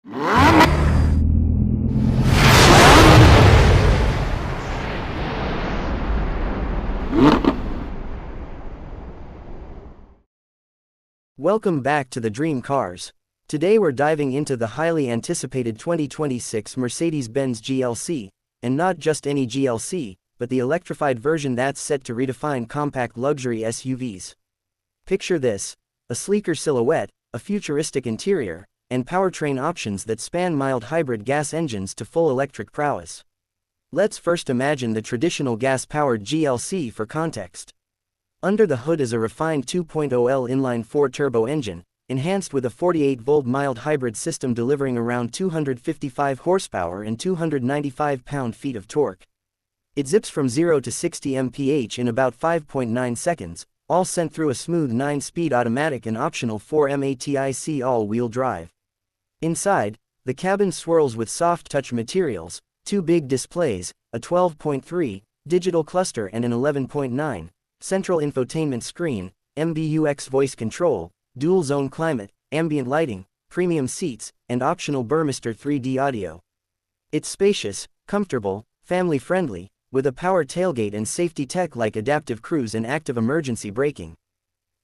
Welcome back to the Dream Cars. Today we're diving into the highly anticipated 2026 Mercedes-Benz GLC, and not just any GLC, but the electrified version that's set to redefine compact luxury SUVs. Picture this: a sleeker silhouette, a futuristic interior, and powertrain options that span mild hybrid gas engines to full electric prowess. Let's first imagine the traditional gas-powered GLC for context. Under the hood is a refined 2.0L inline-4 turbo engine, enhanced with a 48-volt mild hybrid system delivering around 255 horsepower and 295 pound-feet of torque. It zips from 0 to 60 mph in about 5.9 seconds, all sent through a smooth 9-speed automatic and optional 4MATIC all-wheel drive. Inside, the cabin swirls with soft-touch materials, two big displays, a 12.3 digital cluster and an 11.9 central infotainment screen, MBUX voice control, dual-zone climate, ambient lighting, premium seats, and optional Burmester 3D audio. It's spacious, comfortable, family-friendly, with a power tailgate and safety tech like adaptive cruise and active emergency braking.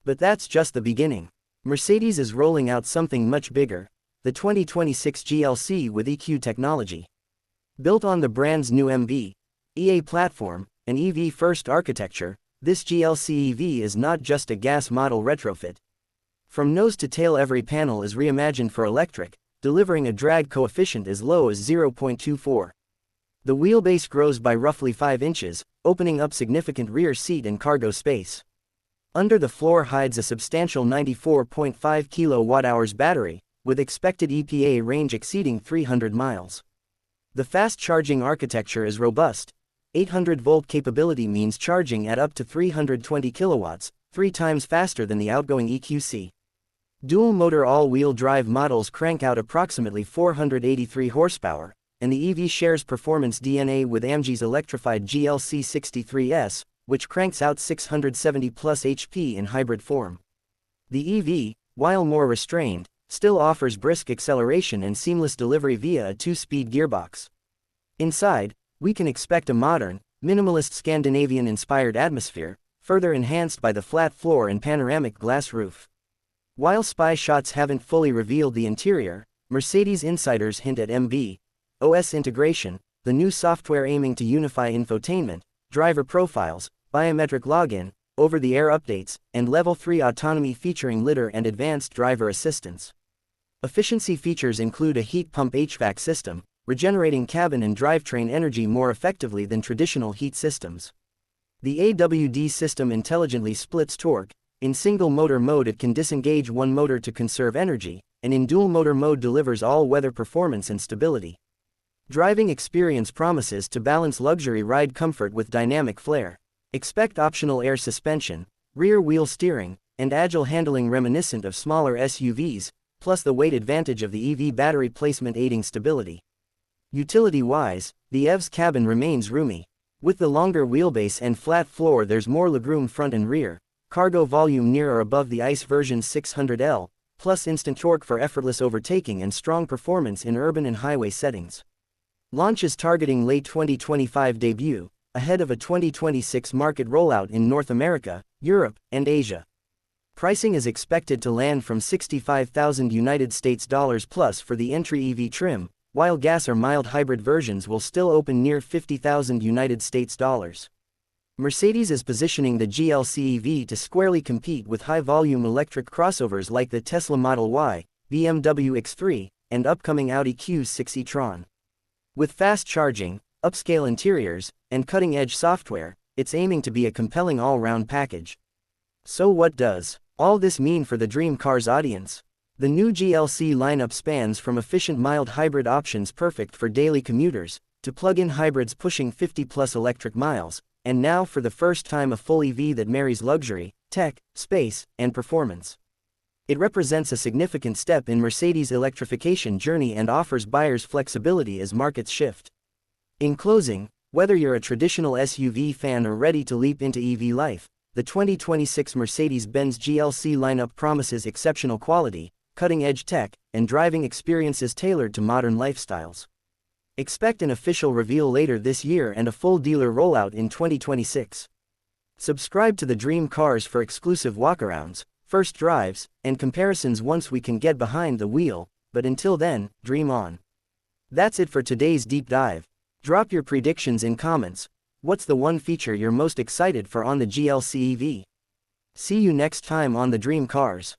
But that's just the beginning. Mercedes is rolling out something much bigger: the 2026 GLC with EQ technology. Built on the brand's new MB.EA platform, an EV-first architecture, this GLC EV is not just a gas model retrofit. From nose to tail, every panel is reimagined for electric, delivering a drag coefficient as low as 0.24. The wheelbase grows by roughly 5 inches, opening up significant rear seat and cargo space. Under the floor hides a substantial 94.5 kWh battery, with expected EPA range exceeding 300 miles. The fast-charging architecture is robust. 800-volt capability means charging at up to 320 kilowatts, 3 times faster than the outgoing EQC. Dual-motor all-wheel drive models crank out approximately 483 horsepower, and the EV shares performance DNA with AMG's electrified GLC 63S, which cranks out 670-plus HP in hybrid form. The EV, while more restrained, still offers brisk acceleration and seamless delivery via a 2-speed gearbox. Inside, we can expect a modern, minimalist Scandinavian-inspired atmosphere, further enhanced by the flat floor and panoramic glass roof. While spy shots haven't fully revealed the interior, Mercedes insiders hint at MB.OS integration, the new software aiming to unify infotainment, driver profiles, biometric login, over-the-air updates, and Level 3 autonomy featuring lidar and advanced driver assistance. Efficiency features include a heat pump HVAC system, regenerating cabin and drivetrain energy more effectively than traditional heat systems. The AWD system intelligently splits torque. In single-motor mode it can disengage one motor to conserve energy, and in dual-motor mode delivers all-weather performance and stability. Driving experience promises to balance luxury ride comfort with dynamic flair. Expect optional air suspension, rear-wheel steering, and agile handling reminiscent of smaller SUVs, plus the weight advantage of the EV battery placement aiding stability. Utility-wise, the EV's cabin remains roomy. With the longer wheelbase and flat floor there's more legroom front and rear, cargo volume near or above the ICE version's 600L, plus instant torque for effortless overtaking and strong performance in urban and highway settings. Launch is targeting late 2025 debut, ahead of a 2026 market rollout in North America, Europe, and Asia. Pricing is expected to land from $65,000 plus for the entry EV trim, while gas or mild hybrid versions will still open near $50,000. Mercedes is positioning the GLC EV to squarely compete with high-volume electric crossovers like the Tesla Model Y, BMW X3, and upcoming Audi Q6 e-tron. With fast charging, upscale interiors, and cutting-edge software, it's aiming to be a compelling all-round package. So what does all this mean for the Dream Cars audience? The new GLC lineup spans from efficient mild hybrid options perfect for daily commuters, to plug-in hybrids pushing 50-plus electric miles, and now for the first time a full EV that marries luxury, tech, space, and performance. It represents a significant step in Mercedes' electrification journey and offers buyers flexibility as markets shift. In closing, whether you're a traditional SUV fan or ready to leap into EV life, the 2026 Mercedes-Benz GLC lineup promises exceptional quality, cutting-edge tech, and driving experiences tailored to modern lifestyles. Expect an official reveal later this year and a full dealer rollout in 2026. Subscribe to the Dream Cars for exclusive walkarounds, first drives, and comparisons once we can get behind the wheel, but until then, dream on. That's it for today's deep dive. Drop your predictions in comments. What's the one feature you're most excited for on the GLC EV? See you next time on the Dream Cars.